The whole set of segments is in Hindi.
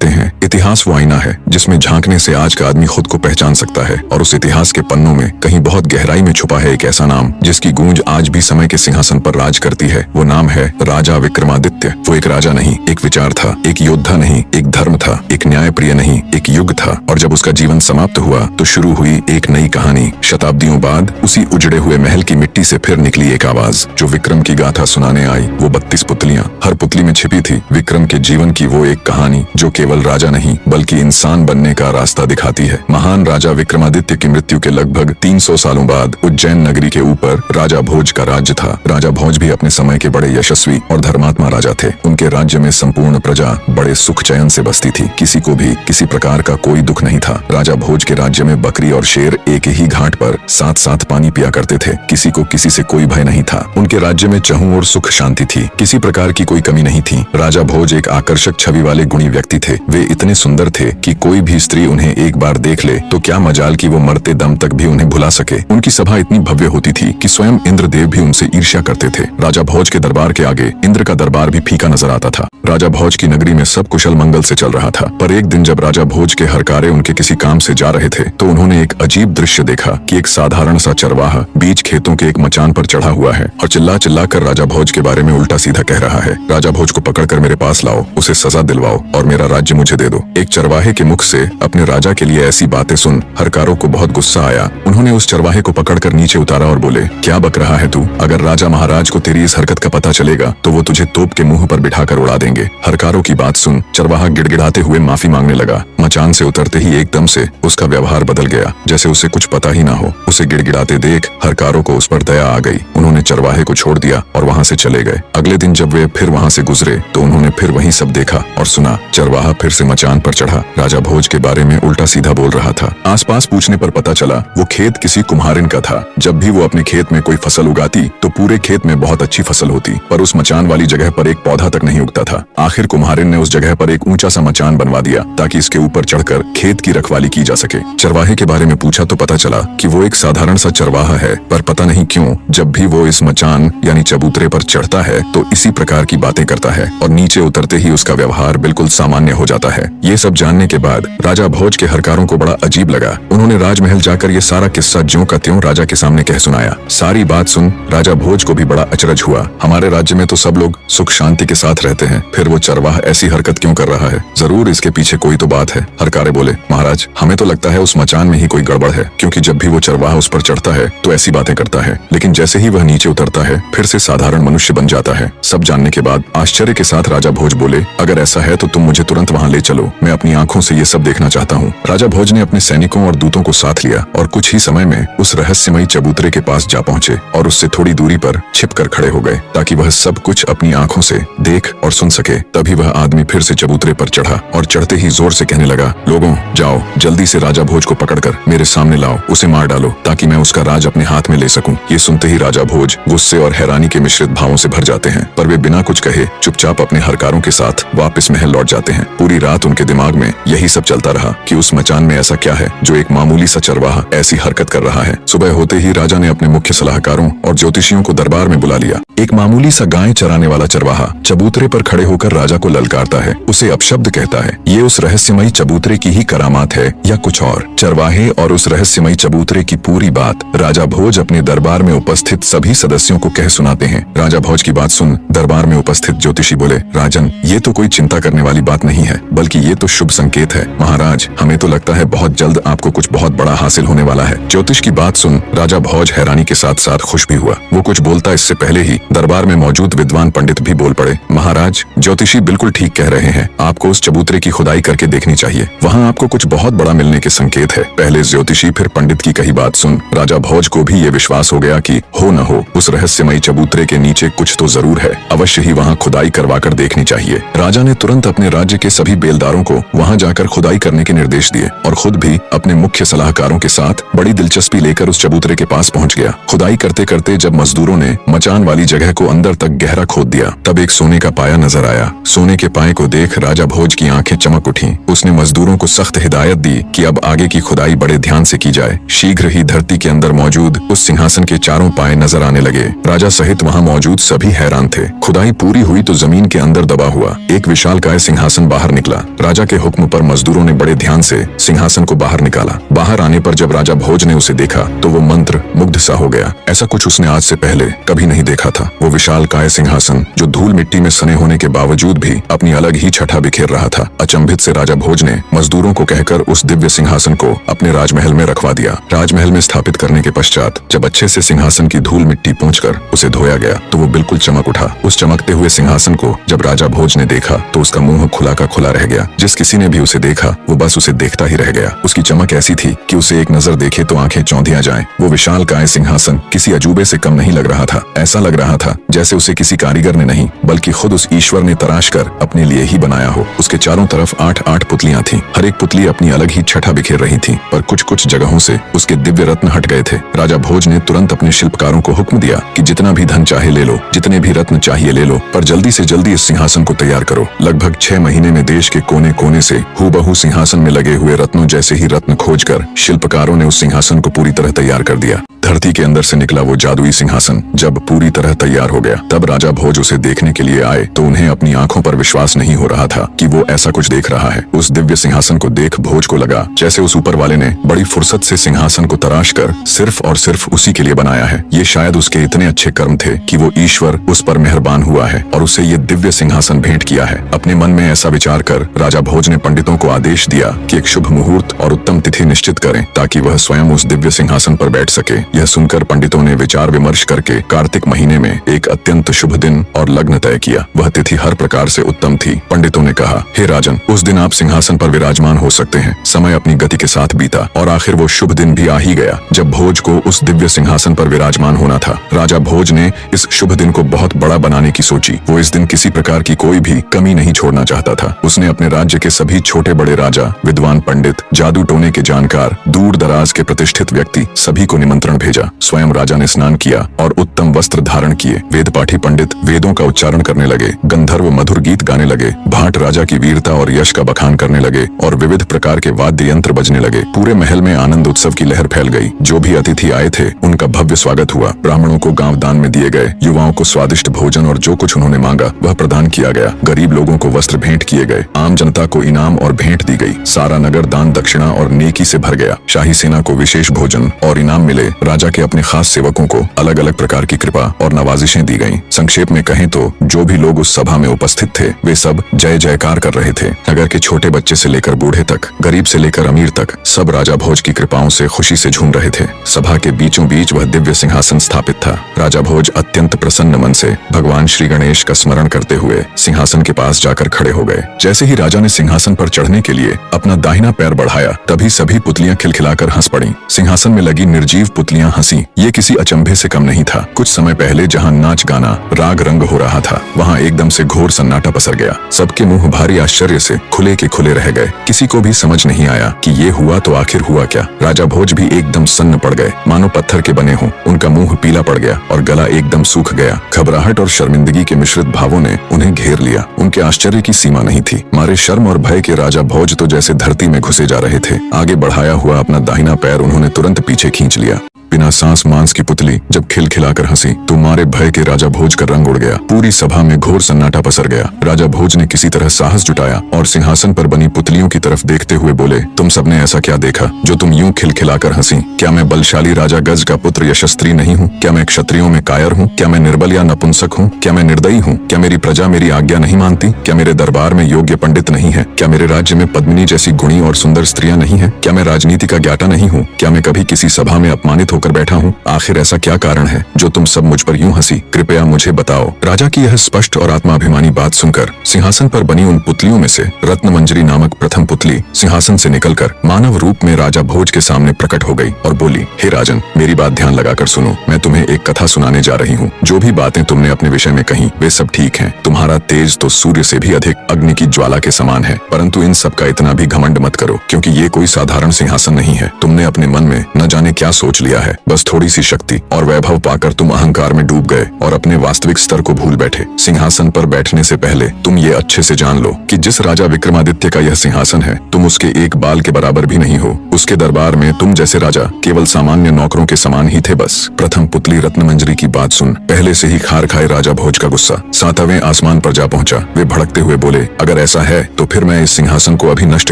कहते हैं इतिहास वो आईना है जिसमें झांकने से आज का आदमी खुद को पहचान सकता है, और उस इतिहास के पन्नों में कहीं बहुत गहराई में छुपा है एक ऐसा नाम जिसकी गूंज आज भी समय के सिंहासन पर राज करती है। वो नाम है राजा विक्रमादित्य। वो एक राजा नहीं, एक विचार था, एक योद्धा नहीं, एक धर्म था, एक न्यायप्रिय नहीं, एक युग था। और जब उसका जीवन समाप्त हुआ तो शुरू हुई एक नई कहानी। शताब्दियों बाद उसी उजड़े हुए महल की मिट्टी से फिर निकली एक आवाज जो विक्रम की गाथा सुनाने आई। वो 32 पुतलियां, हर पुतली में छिपी थी विक्रम के जीवन की वो एक कहानी जो केवल राजा नहीं बल्कि इंसान बनने का रास्ता दिखाती है। महान राजा विक्रमादित्य की मृत्यु के लगभग 300 सालों बाद उज्जैन नगरी के ऊपर राजा भोज का राज्य था। राजा भोज भी अपने समय के बड़े यशस्वी और धर्मात्मा राजा थे। उनके राज्य में संपूर्ण प्रजा बड़े सुख चैन से बसती थी, किसी को भी किसी प्रकार का कोई दुख नहीं था। राजा भोज के राज्य में बकरी और शेर एक ही घाट पर साथ साथ पानी पिया करते थे। किसी को किसी से कोई भय नहीं था। उनके राज्य में चहुं और सुख शांति थी, किसी प्रकार की कोई कमी नहीं थी। राजा भोज एक आकर्षक छवि वाले गुणी व्यक्ति थे। वे इतने सुंदर थे कि कोई भी स्त्री उन्हें एक बार देख ले तो क्या मजाल कि वो मरते दम तक भी उन्हें भुला सके। उनकी सभा इतनी भव्य होती थी कि स्वयं इंद्रदेव भी उनसे ईर्ष्या करते थे। राजा भोज के दरबार के आगे इंद्र का दरबार भी फीका नजर आता था। राजा भोज की नगरी में सब कुशल मंगल से चल रहा था, पर एक दिन जब राजा भोज के हरकारे उनके किसी काम से जा रहे थे तो उन्होंने एक अजीब दृश्य देखा कि एक साधारण सा चरवाहा बीच खेतों के एक मचान पर चढ़ा हुआ है और चिल्ला चिल्ला कर राजा भोज के बारे में उल्टा सीधा कह रहा है। राजा भोज को पकड़कर मेरे पास लाओ, उसे सजा दिलवाओ और मेरा राज्य मुझे दे दो। एक चरवाहे के मुख से अपने राजा के लिए ऐसी बातें सुन हरकारों को बहुत गुस्सा आया। उन्होंने उस चरवाहे को पकड़कर नीचे उतारा और बोले, क्या बक रहा है तू? अगर राजा महाराज को तेरी इस हरकत का पता चलेगा तो वो तुझे तोप के मुंह पर बिठाकर उड़ा देंगे। हरकारों की बात सुन चरवाहा गिड़गिड़ाते हुए माफी मांगने लगा। मचान से उतरते ही एकदम से उसका व्यवहार बदल गया, जैसे उसे कुछ पता ही ना हो। उसे गिड़गिड़ाते देख हरकारों को उस पर दया आ गई। उन्होंने चरवाहे को छोड़ दिया और वहाँ से चले गए। अगले दिन जब वे फिर वहाँ से गुजरे तो उन्होंने फिर वही सब देखा और सुना। चरवाहा फिर से मचान पर चढ़ा, राजा भोज के बारे में उल्टा सीधा बोल रहा था। आसपास पूछने पर पता चला वो खेत किसी कुम्हारिन का था। जब भी वो अपने खेत में कोई फसल उगाती तो पूरे खेत में बहुत अच्छी फसल होती, पर उस मचान वाली जगह पर एक पौधा तक नहीं उगता था। आखिर कुम्हारिन ने उस जगह पर एक ऊंचा सा मचान बनवा दिया ताकि इसके ऊपर चढ़कर खेत की रखवाली की जा सके। चरवाहे के बारे में पूछा तो पता चला कि वो एक साधारण सा चरवाहा है, पर पता नहीं क्यों जब भी वो इस मचान यानी चबूतरे पर चढ़ता है तो इसी प्रकार की बातें करता है और नीचे उतरते ही उसका व्यवहार बिल्कुल सामान्य हो जाता है। ये सब जानने के बाद राजा भोज के हरकारों को बड़ा अजीब लगा। उन्होंने राजमहल जाकर ये सारा किस्सा ज्यों का त्यों राजा के सामने कह सुनाया। सारी बात सुन राजा भोज को भी बड़ा अचरज हुआ। हमारे राज्य में तो सब लोग सुख शांति के साथ रहते हैं, फिर वो चरवाहा ऐसी हरकत क्यों कर रहा है? जरूर इसके पीछे कोई तो बात है। हरकारे बोले, महाराज हमें तो लगता है उस मचान में ही कोई गड़बड़ है, क्योंकि जब भी वो चरवाहा उस पर चढ़ता है तो ऐसी बातें करता है, लेकिन जैसे ही वह नीचे उतरता है फिर से साधारण मनुष्य बन जाता है। सब जानने के बाद आश्चर्य के साथ राजा भोज बोले, अगर ऐसा है तो तुम मुझे तुरंत वहाँ ले चलो, मैं अपनी आंखों से ये सब देखना चाहता हूँ। राजा भोज ने अपने सैनिकों और दूतों को साथ लिया और कुछ ही समय में उस रहस्यमयी चबूतरे के पास जा पहुंचे और उससे थोड़ी दूरी पर छिपकर खड़े हो गए ताकि वह सब कुछ अपनी आंखों से देख और सुन सके। तभी वह आदमी फिर से चबूतरे पर चढ़ा और चढ़ते ही जोर से कहने लगा, लोगों जाओ जल्दी से राजा भोज को पकड़कर मेरे सामने लाओ, उसे मार डालो ताकि मैं उसका राज अपने हाथ में ले सकूं। ये सुनते ही राजा भोज गुस्से और हैरानी के मिश्रित भावों से भर जाते हैं, पर वे बिना कुछ कहे चुपचाप अपने हरकारों के साथ वापस महल लौट जाते हैं। पूरी रात उनके दिमाग में यही सब चलता रहा कि उस मचान में ऐसा क्या है जो एक मामूली सा चरवाहा ऐसी हरकत कर रहा है। सुबह होते ही राजा ने अपने मुख्य सलाहकारों और ज्योतिषियों को दरबार में बुला लिया। एक मामूली सा गाय चराने वाला चरवाहा चबूतरे पर खड़े होकर राजा को ललकारता है, उसे अपशब्द कहता है। ये उस रहस्यमयी चबूतरे की ही करामात है या कुछ और? चरवाहे और उस रहस्यमयी चबूतरे की पूरी बात राजा भोज अपने दरबार में उपस्थित सभी सदस्यों को कह सुनाते हैं। राजा भोज की बात सुन दरबार में उपस्थित ज्योतिषी बोले, राजन ये तो कोई चिंता करने वाली बात नहीं है, बल्कि ये तो शुभ संकेत है। महाराज हमें तो लगता है बहुत जल्द आपको कुछ बहुत बड़ा हासिल होने वाला है। ज्योतिष की बात सुन राजा भोज हैरानी के साथ साथ खुश भी हुआ। वो कुछ बोलता इससे पहले ही दरबार में मौजूद विद्वान पंडित भी बोल पड़े, महाराज ज्योतिषी बिल्कुल ठीक कह रहे हैं, आपको उस चबूतरे की खुदाई करके देखनी चाहिए, वहाँ आपको कुछ बहुत बड़ा मिलने के संकेत है। पहले ज्योतिषी फिर पंडित की कही बात सुन राजा भोज को भी ये विश्वास हो गया कि हो न हो उस रहस्यमयी चबूतरे के नीचे कुछ तो जरूर है, अवश्य ही वहाँ खुदाई करवाकर देखनी चाहिए। राजा ने तुरंत अपने राज्य के सभी बेलदारों को वहाँ जाकर खुदाई करने के निर्देश दिए और खुद भी अपने मुख्य सलाहकारों के साथ बड़ी दिलचस्पी लेकर उस चबूतरे के पास पहुँच गया। खुदाई करते करते जब मजदूरों ने मचान वाली जगह को अंदर तक गहरा खोद दिया तब एक सोने का पाया नजर आया। सोने के पाए को देख राजा भोज भोज की आंखें चमक उठी। उसने मजदूरों को सख्त हिदायत दी कि अब आगे की खुदाई बड़े ध्यान से की जाए। शीघ्र ही धरती के अंदर मौजूद उस सिंहासन के चारों पाए नजर आने लगे। राजा सहित वहाँ मौजूद सभी हैरान थे। खुदाई पूरी हुई तो जमीन के अंदर दबा हुआ एक विशालकाय सिंहासन बाहर निकला। राजा के हुक्म पर मजदूरों ने बड़े ध्यान से सिंहासन को बाहर निकाला। बाहर आने पर जब राजा भोज ने उसे देखा तो वो मंत्र मुग्ध सा हो गया। ऐसा कुछ उसने आज से पहले कभी नहीं देखा था। वो विशालकाय सिंहासन जो धूल मिट्टी में सने होने के बावजूद भी अपनी अलग ही छठा बिखेर रहा था। अचंभित से राजा भोज ने मजदूरों को कहकर उस दिव्य सिंहासन को अपने राजमहल में रखवा दिया। राजमहल में स्थापित करने के पश्चात जब अच्छे से सिंहासन की धूल मिट्टी पोंछकर उसे धोया गया तो वो बिल्कुल चमक उठा। उस चमकते हुए सिंहासन को जब राजा भोज ने देखा तो उसका मुंह खुला का खुला रह गया। जिस किसी ने भी उसे देखा वो बस उसे देखता ही रह गया। उसकी चमक ऐसी थी कि उसे एक नजर देखे तो आंखें चौंधिया जाएं। वो विशालकाय सिंहासन किसी अजूबे से कम नहीं लग रहा था। ऐसा लग रहा था जैसे उसे किसी कारीगर ने नहीं बल्कि खुद उस ईश्वर ने तराश कर अपने लिए ही बनाया हो। उसके चारों तरफ 8-8 पुतलियां थीं। हर एक पुतली अपनी अलग ही छठा बिखेर रही थी, पर कुछ जगहों से उसके दिव्य रत्न हट गए थे। राजा भोज ने तुरंत अपने शिल्पकारों को हुक्म दिया कि जितना भी धन चाहे ले लो, जितने भी रत्न चाहिए ले लो, पर जल्दी से जल्दी इस सिंहासन को तैयार करो। लगभग 6 महीने में देश के कोने कोने से हूबहू सिंहासन में लगे हुए रत्नों जैसे ही रत्न खोजकर शिल्पकारों ने उस सिंहासन को पूरी तरह तैयार कर दिया। धरती के अंदर से निकला वो जादुई सिंहासन जब पूरी तरह तैयार हो गया तब राजा भोज उसे देखने के लिए आए तो उन्हें अपनी आंखों पर विश्वास नहीं हो रहा था कि वो ऐसा कुछ देख रहा है। उस दिव्य सिंहासन को देख भोज को लगा जैसे उस ऊपर वाले ने बड़ी फुर्सत से सिंहासन को तराश कर सिर्फ और सिर्फ उसी के लिए बनाया है। ये शायद उसके इतने अच्छे कर्म थे कि वो ईश्वर उस पर मेहरबान हुआ है और उसे ये दिव्य सिंहासन भेंट किया है। अपने मन में ऐसा विचार कर राजा भोज ने पंडितों को आदेश दिया कि एक शुभ मुहूर्त और उत्तम तिथि निश्चित करें ताकि वह स्वयं उस दिव्य सिंहासन पर बैठ सके। यह सुनकर पंडितों ने विचार विमर्श करके कार्तिक महीने में एक अत्यंत शुभ दिन और लग्न तय किया। वह तिथि हर प्रकार से उत्तम थी। पंडितों ने कहा, हे राजन, उस दिन आप सिंहासन पर विराजमान हो सकते हैं। समय अपनी गति के साथ बीता और आखिर वो शुभ दिन भी आ ही गया जब भोज को उस दिव्य सिंहासन पर विराजमान होना था। राजा भोज ने इस शुभ दिन को बहुत बड़ा बनाने की सोची। वो इस दिन किसी प्रकार की कोई भी कमी नहीं छोड़ना चाहता था। उसने अपने राज्य के सभी छोटे बड़े राजा, विद्वान पंडित, जादू टोने के जानकार, दूर दराज के प्रतिष्ठित व्यक्ति सभी को निमंत्रण भेजा। स्वयं राजा ने स्नान किया और उत्तम वस्त्र धारण किए। वेद पाठी पंडित वेदों का उच्चारण करने लगे, गंधर्व मधुर गीत गाने लगे, भाट राजा की वीरता और यश का बखान करने लगे और विविध प्रकार के वाद्य यंत्र बजने लगे। पूरे महल में आनंद उत्सव की लहर फैल गई। जो भी अतिथि आए थे उनका भव्य स्वागत हुआ। ब्राह्मणों को गांव दान में दिए गए, युवाओं को स्वादिष्ट भोजन और जो कुछ उन्होंने मांगा वह प्रदान किया गया। गरीब लोगों को वस्त्र भेंट किए गए, आम जनता को इनाम और भेंट दी गई। सारा नगर दान दक्षिणा और नेकी से भर गया। शाही सेना को विशेष भोजन और इनाम मिले। राजा के अपने खास सेवकों को अलग अलग प्रकार की कृपा और नवाजिशें दी गईं। संक्षेप में कहें तो जो भी लोग उस सभा में उपस्थित थे वे सब जय जयकार कर रहे थे। नगर के छोटे बच्चे से लेकर बूढ़े तक, गरीब से लेकर अमीर तक सब राजा भोज की कृपाओं से खुशी से झूम रहे थे। सभा के बीचों बीच वह दिव्य सिंहासन स्थापित था। राजा भोज अत्यंत प्रसन्न मन से भगवान श्री गणेश का स्मरण करते हुए सिंहासन के पास जाकर खड़े हो गए। जैसे ही राजा ने सिंहासन पर चढ़ने के लिए अपना दाहिना पैर बढ़ाया तभी सभी पुतलियां खिलखिलाकर हंस पड़ी। सिंहासन में लगी निर्जीव पुतलियां हंसी। ये किसी अचंभे से कम नहीं था। कुछ समय पहले जहाँ नाच गाना राग रंग हो रहा था वहाँ एकदम से घोर सन्नाटा पसर गया। सबके मुंह भारी आश्चर्य से खुले के खुले रह गए। किसी को भी समझ नहीं आया कि ये हुआ तो आखिर हुआ क्या। राजा भोज भी एकदम सन्न पड़ गए, मानो पत्थर के बने हों। उनका मुंह पीला पड़ गया और गला एकदम सूख गया। घबराहट और शर्मिंदगी के मिश्रित भावों ने उन्हें घेर लिया। उनके आश्चर्य की सीमा नहीं थी। मारे शर्म और भय के राजा भोज तो जैसे धरती में घुसे जा रहे थे। आगे बढ़ाया हुआ अपना दाहिना पैर उन्होंने तुरंत पीछे खींच लिया। बिना सांस मांस की पुतली जब खिलखिलाकर हंसी तो मारे भय के राजा भोज का रंग उड़ गया। पूरी सभा में घोर सन्नाटा पसर गया। राजा भोज ने किसी तरह साहस जुटाया और सिंहासन पर बनी पुतलियों की तरफ देखते हुए बोले, तुम सबने ऐसा क्या देखा जो तुम यूं खिलखिलाकर हंसी? क्या मैं बलशाली राजा गज का पुत्र यशस्त्री नहीं हूँ? क्या मैं क्षत्रियों में कायर हूँ? क्या मैं निर्बल या नपुंसक हूँ? क्या मैं निर्दयी हूँ? क्या मेरी प्रजा मेरी आज्ञा नहीं मानती? क्या मेरे दरबार में योग्य पंडित नहीं है? क्या मेरे राज्य में पद्मिनी जैसी गुणी और सुंदर स्त्रियां नहीं है? क्या मैं राजनीति का ज्ञाता नहीं हूँ? क्या मैं कभी किसी सभा में अपमानित होकर बैठा हूँ? आखिर ऐसा क्या कारण है जो तुम सब मुझ पर यूं हंसी? कृपया मुझे बताओ। राजा की यह स्पष्ट और आत्माभिमानी बात सुनकर सिंहासन पर बनी उन पुतलियों में से रत्नमंजरी नामक प्रथम पुतली सिंहासन से निकलकर मानव रूप में राजा भोज के सामने प्रकट हो गई और बोली, हे राजन, मेरी बात ध्यान लगाकर सुनो। मैं तुम्हें एक कथा सुनाने जा रही हूँ। जो भी बातें तुमने अपने विषय में कही वे सब ठीक हैं। तुम्हारा तेज तो सूर्य से भी अधिक अग्नि की ज्वाला के समान है, परंतु इन सब का इतना भी घमंड मत करो, क्योंकि ये कोई साधारण सिंहासन नहीं है। तुमने अपने मन में न जाने क्या सोच लिया है। है। बस थोड़ी सी शक्ति और वैभव पाकर तुम अहंकार में डूब गए और अपने वास्तविक स्तर को भूल बैठे। सिंहासन पर बैठने से पहले तुम ये अच्छे से जान लो कि जिस राजा विक्रमादित्य का यह सिंहासन है, तुम उसके एक बाल के बराबर भी नहीं हो। उसके दरबार में तुम जैसे राजा केवल सामान्य नौकरों के समान ही थे। बस प्रथम पुतली रत्नमंजरी की बात सुन पहले से ही खार खाए राजा भोज का गुस्सा 7वें आसमान पर जा पहुंचा। वे भड़कते हुए बोले, अगर ऐसा है तो फिर मैं इस सिंहासन को अभी नष्ट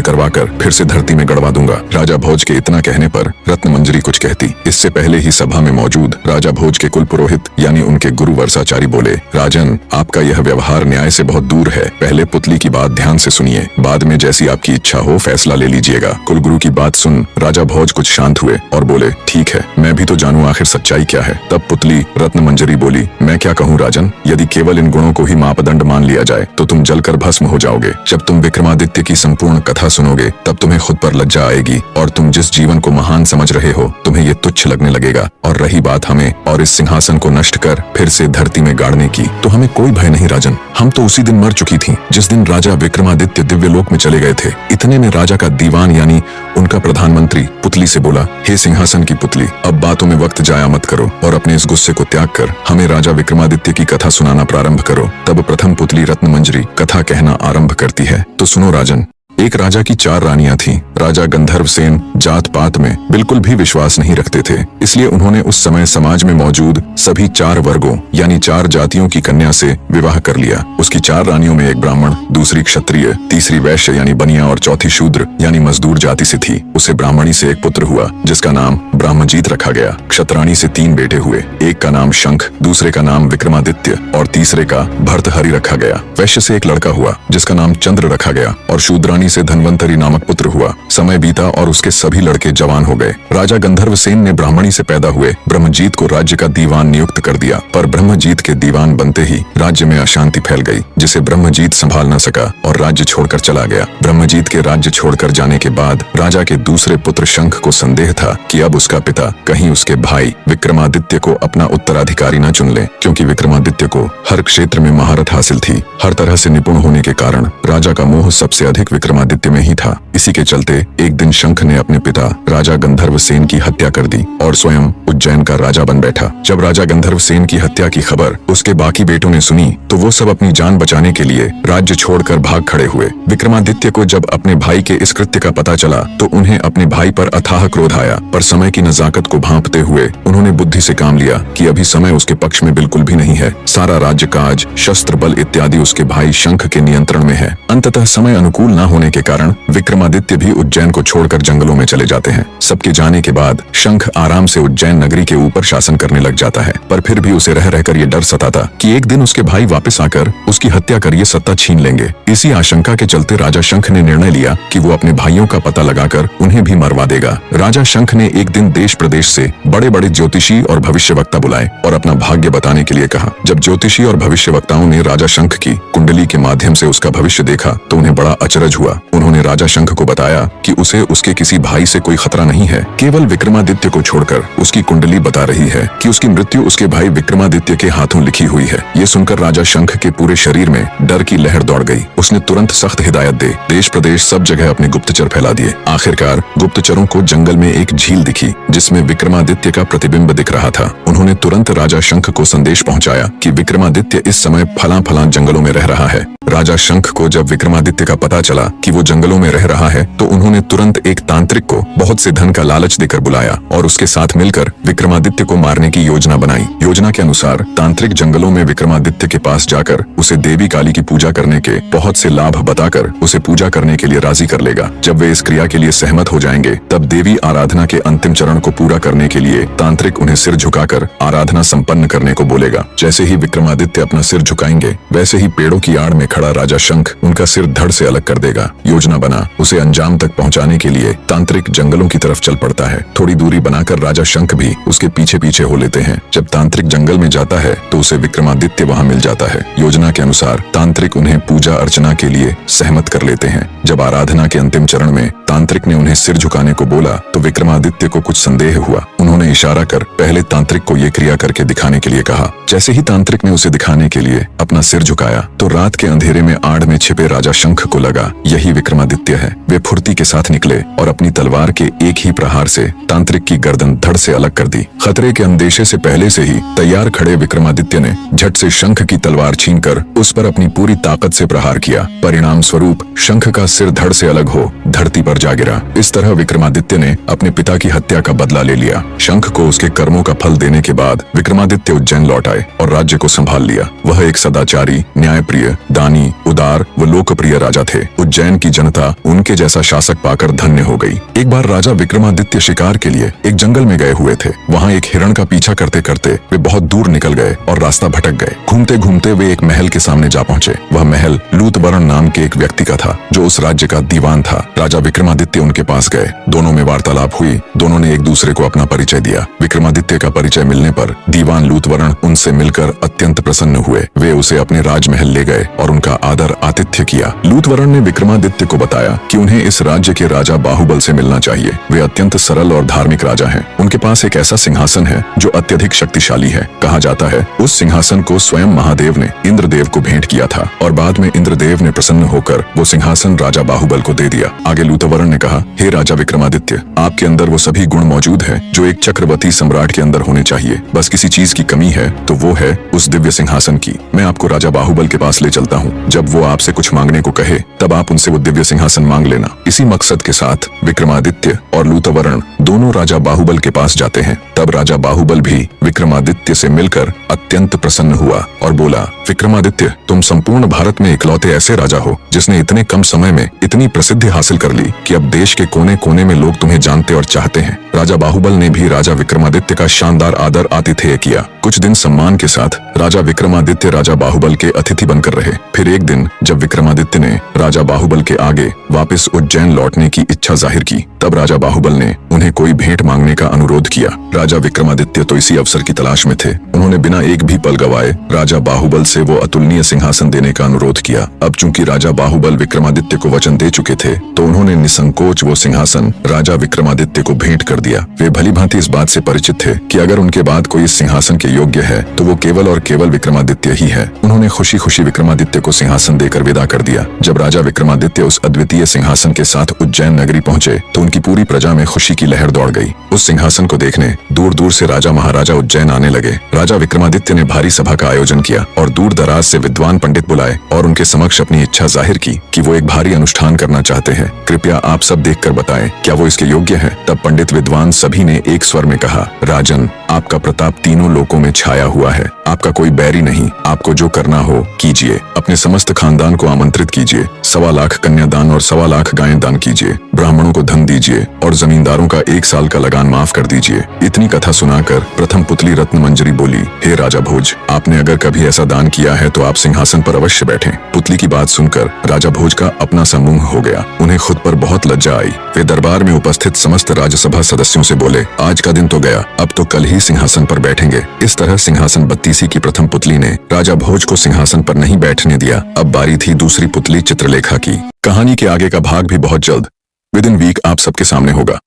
करवाकर फिर से धरती में गड़वा दूंगा। राजा भोज के इतना कहने पर रत्नमंजरी कुछ कहती। इससे पहले ही सभा में मौजूद राजा भोज के कुल पुरोहित यानी उनके गुरु वर्षाचारी बोले, राजन, आपका यह व्यवहार न्याय से बहुत दूर है। पहले पुतली की बात ध्यान से सुनिए, बाद में जैसी आपकी इच्छा हो फैसला ले लीजिएगा। कुलगुरु की बात सुन राजा भोज कुछ शांत हुए और बोले, ठीक है, मैं भी तो जानूं आखिर सच्चाई क्या है। तब पुतली रत्नमंजरी बोली, मैं क्या कहूँ राजन, यदि केवल इन गुणों को ही मापदंड मान लिया जाए तो तुम जलकर भस्म हो जाओगे। जब तुम विक्रमादित्य की संपूर्ण कथा सुनोगे तब तुम्हें खुद पर लज्जा आएगी और तुम जिस जीवन को महान समझ रहे हो तुम्हें ये तुच्छ लगने लगेगा। और रही बात हमें और इस सिंहासन को नष्ट कर फिर से धरती में गाड़ने की, तो हमें कोई भय नहीं राजन। हम तो उसी दिन मर चुकी थी जिस दिन राजा विक्रमादित्य दिव्य लोक में चले गए थे। इतने में राजा का दीवान यानी उनका प्रधानमंत्री पुतली से बोला, हे सिंहासन की पुतली, अब बातों में वक्त जाया मत करो और अपने इस गुस्से को त्याग कर हमें राजा विक्रमादित्य की कथा सुनाना प्रारंभ करो। तब प्रथम पुतली रत्नमंजरी कथा कहना आरंभ करती है। तो सुनो राजन, एक राजा की 4 रानियां थीं। राजा गंधर्वसेन जात पात में बिल्कुल भी विश्वास नहीं रखते थे, इसलिए उन्होंने उस समय समाज में मौजूद सभी 4 वर्गों यानी 4 जातियों की कन्या से विवाह कर लिया। उसकी 4 रानियों में एक ब्राह्मण, दूसरी क्षत्रिय, तीसरी वैश्य यानी बनिया और चौथी शूद्र यानी मजदूर जाति से थी। उसे ब्राह्मणी से एक पुत्र हुआ जिसका नाम ब्रह्मजीत रखा गया। क्षत्राणी से 3 बेटे हुए, एक का नाम शंख, दूसरे का नाम विक्रमादित्य और तीसरे का भर्तहरि रखा गया। वैश्य से एक लड़का हुआ जिसका नाम चंद्र रखा गया और शूद्राणी से धन्वंतरी नामक पुत्र हुआ। समय बीता और उसके सभी लड़के जवान हो गए। राजा गंधर्वसेन ने ब्राह्मणी से पैदा हुए ब्रह्मजीत को राज्य का दीवान नियुक्त कर दिया, पर ब्रह्मजीत के दीवान बनते ही राज्य में अशांति फैल गई, जिसे ब्रह्मजीत संभाल न सका और राज्य छोड़कर चला गया। ब्रह्मजीत के राज्य छोड़कर जाने के बाद राजा के दूसरे पुत्र शंख को संदेह था कि अब उसका पिता कहीं उसके भाई विक्रमादित्य को अपना उत्तराधिकारी न चुन ले, क्योंकि विक्रमादित्य को हर क्षेत्र में महारत हासिल थी। हर तरह से निपुण होने के कारण राजा का मोह सबसे अधिक विक्रमादित्य में ही था। इसी के चलते एक दिन शंख ने अपने पिता राजा गंधर्वसेन की हत्या कर दी और स्वयं उज्जैन का राजा बन बैठा। जब राजा गंधर्वसेन की हत्या की खबर उसके बाकी बेटों ने सुनी तो वो सब अपनी जान बचाने के लिए राज्य छोड़कर भाग खड़े हुए। विक्रमादित्य को जब अपने भाई के इस कृत्य का पता चला तो उन्हें अपने भाई पर अथाह क्रोध आया, पर समय की नजाकत को भांपते हुए उन्होंने बुद्धि से काम लिया कि अभी समय उसके पक्ष में बिल्कुल भी नहीं है। सारा राज्य काज, शस्त्र बल इत्यादि उसके भाई शंख के नियंत्रण में है। अंततः समय अनुकूल न होने के कारण विक्रमादित्य भी उज्जैन को छोड़कर जंगलों में चले जाते हैं। सबके जाने के बाद शंख आराम से उज्जैन नगरी के ऊपर शासन करने लग जाता है, पर फिर भी उसे रह रहकर ये डर सताता कि एक दिन उसके भाई वापस आकर उसकी हत्या कर ये सत्ता छीन लेंगे। इसी आशंका के चलते राजा शंख ने निर्णय लिया कि वो अपने भाइयों का पता लगाकर उन्हें भी मरवा देगा। राजा शंख ने एक दिन देश प्रदेश से बड़े बड़े ज्योतिषी और भविष्यवक्ता बुलाए और अपना भाग्य बताने के लिए कहा। जब ज्योतिषी और भविष्यवक्ताओं ने राजा शंख की कुंडली के माध्यम से उसका भविष्य देखा तो उन्हें बड़ा अचरज हुआ। उन्होंने राजा शंख को बताया कि उसे उसके किसी भाई से कोई खतरा नहीं है, केवल विक्रमादित्य को छोड़कर उसकी कुंडली बता रही है कि उसकी मृत्यु उसके भाई विक्रमादित्य के हाथों लिखी हुई है। ये सुनकर राजा शंख के पूरे शरीर में डर की लहर दौड़ गई। उसने तुरंत सख्त हिदायत दे देश प्रदेश सब जगह अपने गुप्तचर फैला दिए। आखिरकार गुप्तचरों को जंगल में एक झील दिखी जिसमें विक्रमादित्य का प्रतिबिंब दिख रहा था। उन्होंने तुरंत राजा शंख को संदेश पहुंचाया कि विक्रमादित्य इस समय फलां फलां जंगलों में रह रहा है। राजा शंख को जब विक्रमादित्य का पता चला कि वो जंगलों में रह रहा है तो उन्होंने तुरंत एक तांत्रिक को बहुत से धन का लालच देकर बुलाया और उसके साथ मिलकर विक्रमादित्य को मारने की योजना बनाई। योजना के अनुसार तांत्रिक जंगलों में विक्रमादित्य के पास जाकर उसे देवी काली की पूजा करने के बहुत से लाभ बताकर उसे पूजा करने के लिए राजी कर लेगा। जब वे इस क्रिया के लिए सहमत हो जाएंगे तब देवी आराधना के अंतिम चरण को पूरा करने के लिए तांत्रिक उन्हें सिर झुकाकर आराधना संपन्न करने को बोलेगा। जैसे ही विक्रमादित्य अपना सिर झुकाएंगे वैसे ही पेड़ों की आड़ में खड़ा राजा शंख उनका सिर धड़ से अलग कर देगा। योजना बना उसे अंजाम तक पहुंचाने के लिए तांत्रिक जंगलों की तरफ चल पड़ता है। थोड़ी दूरी बनाकर राजा शंख भी उसके पीछे पीछे हो लेते हैं। जब तांत्रिक जंगल में जाता है तो उसे विक्रमादित्य वहां मिल जाता है। योजना के अनुसार तांत्रिक उन्हें पूजा अर्चना के लिए सहमत कर लेते हैं। जब आराधना के अंतिम चरण में तांत्रिक ने उन्हें सिर झुकाने को बोला तो विक्रमादित्य को कुछ संदेह हुआ। उन्होंने इशारा कर पहले तांत्रिक को ये क्रिया करके दिखाने के लिए कहा। जैसे ही तांत्रिक ने उसे दिखाने के लिए अपना सिर झुकाया तो रात के अंधेरे में आड़ में छिपे राजा शंख को लगा यही विक्रमादित्य है। वे फुर्ती के साथ निकले और अपनी तलवार के एक ही प्रहार से तांत्रिक की गर्दन धड़ से अलग कर दी। खतरे के अंदेशे से पहले से ही तैयार खड़े विक्रमादित्य ने झट से शंख की तलवार छीनकर उस पर अपनी पूरी ताकत से प्रहार किया। परिणाम स्वरूप शंख का सिर धड़ से अलग हो धरती पर जा गिरा। इस तरह विक्रमादित्य ने अपने पिता की हत्या का बदला ले लिया। शंख को उसके कर्मों का फल देने के बाद विक्रमादित्य उज्जैन लौट आए और राज्य को संभाल लिया। वह एक सदाचारी, न्यायप्रिय, दानी, उदार व लोकप्रिय राजा थे। उज्जैन की जनता उनके जैसा शासक पाकर धन्य हो गई। एक बार राजा विक्रमादित्य शिकार के लिए एक जंगल में गए हुए थे। वहाँ एक हिरण का पीछा करते करते वे बहुत दूर निकल गए और रास्ता भटक गए। घूमते घूमते वे एक महल के सामने जा पहुँचे। वह महल लूतवरण नाम के एक व्यक्ति का था जो उस राज्य का दीवान था। राजा विक्रमादित्य उनके पास गए। दोनों में वार्तालाप हुई। दोनों ने एक दूसरे को अपना परिचय दिया। विक्रमादित्य का परिचय मिलने पर दीवान लूतवरण उनसे मिलकर अत्यंत प्रसन्न हुए। वे उसे अपने राजमहल ले गए और उनका आदर आतिथ्य किया। लूतवरण ने विक्रमादित्य को बताया कि उन्हें इस राज्य के राजा बाहुबल से मिलना चाहिए। वे अत्यंत सरल और धार्मिक राजा हैं। उनके पास एक ऐसा सिंहासन है जो अत्यधिक शक्तिशाली है। कहा जाता है उस सिंहासन को स्वयं महादेव ने इंद्रदेव को भेंट किया था और बाद में इंद्रदेव ने प्रसन्न होकर वो सिंहासन राजा बाहुबल को दे दिया। आगे लूतवरण ने कहा, हे राजा विक्रमादित्य, आपके अंदर वो सभी गुण मौजूद हैं जो एक चक्रवर्ती सम्राट के अंदर होने चाहिए। बस किसी चीज की कमी है तो वो है उस दिव्य सिंहासन की। मैं आपको राजा बाहुबल के पास ले चलता हूँ। जब वो आपसे कुछ मांगने को कहे तब आप उनसे वो दिव्य सिंहासन मांग लेना। इसी मकसद के साथ विक्रमादित्य और लूतवरण दोनों राजा बाहुबल के पास जाते हैं। तब राजा बाहुबल भी विक्रमादित्य से मिलकर अत्यंत प्रसन्न हुआ और बोला, विक्रमादित्य, तुम संपूर्ण भारत में इकलौते ऐसे राजा हो जिसने इतने कम समय में इतनी प्रसिद्धि हासिल कर ली कि अब देश के कोने कोने में लोग तुम्हें जानते और चाहते हैं। राजा बाहुबल ने भी राजा विक्रमादित्य का शानदार आदर आतिथेय किया। कुछ दिन सम्मान के साथ राजा विक्रमादित्य राजा बाहुबल के अतिथि बनकर रहे। फिर एक दिन जब विक्रमादित्य ने राजा बाहुबल के आगे वापस उज्जैन लौटने की इच्छा जाहिर की तब राजा बाहुबल ने उन्हें कोई भेंट मांगने का अनुरोध किया। राजा विक्रमादित्य तो इसी अवसर की तलाश में थे। उन्होंने बिना एक भी पल गवाए राजा बाहुबल से वो अतुलनीय सिंहासन देने का अनुरोध किया। अब चूंकि राजा बाहुबल विक्रमादित्य को वचन दे चुके थे तो उन्होंने निसंकोच वो सिंहासन राजा विक्रमादित्य को भेंट कर दिया। वे भली भांति इस बात से परिचित थे कि अगर उनके बाद कोई इस सिंहासन के योग्य है तो वो केवल और केवल विक्रमादित्य ही है। उन्होंने खुशी खुशी विक्रमादित्य को सिंहासन देकर विदा कर दिया। जब राजा विक्रमादित्य उस अद्वितीय सिंहासन के साथ उज्जैन नगरी पहुंचे तो उनकी पूरी प्रजा में खुशी की लहर दौड़ गई। उस सिंहासन को देखने दूर दूर से राजा महाराजा उज्जैन आने लगे। राजा विक्रमादित्य ने भारी सभा का आयोजन किया और दूर दराज से विद्वान पंडित बुलाए और उनके समक्ष अपनी इच्छा जाहिर की कि वो एक भारी अनुष्ठान करना चाहते हैं। कृपया आप सब देखकर बताएं क्या वो इसके योग्य है। तब पंडित विद्वान सभी ने एक स्वर में कहा, राजन, आपका प्रताप तीनों लोकों में छाया हुआ है। आपका कोई बैरी नहीं। आपको जो करना हो कीजिए। अपने समस्त खानदान को आमंत्रित कीजिए। 1.25 लाख कन्यादान और 1.25 लाख गायें दान कीजिए। ब्राह्मणों को धन दीजिए और जमींदारों का 1 साल का लगान माफ कर दीजिए। इतनी कथा सुनाकर प्रथम पुतली रत्न मंजरी बोली, हे राजा भोज, आपने अगर कभी ऐसा दान किया है तो आप सिंहासन पर अवश्य बैठें। पुतली की बात सुनकर राजा भोज का अपना सा मुंह हो गया। उन्हें खुद पर बहुत लज्जा आई। वे दरबार में उपस्थित समस्त राज्यसभा सदस्यों से बोले, आज का दिन तो गया, अब तो कल ही सिंहासन पर बैठेंगे। इस तरह सिंहासन बत्तीसी की प्रथम पुतली ने राजा भोज को सिंहासन पर नहीं बैठने दिया। अब बारी थी दूसरी पुतली चित्रलेखा की। कहानी के आगे का भाग भी बहुत जल्द विद इन वीक आप सबके सामने होगा।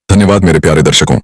धन्यवाद मेरे प्यारे दर्शकों।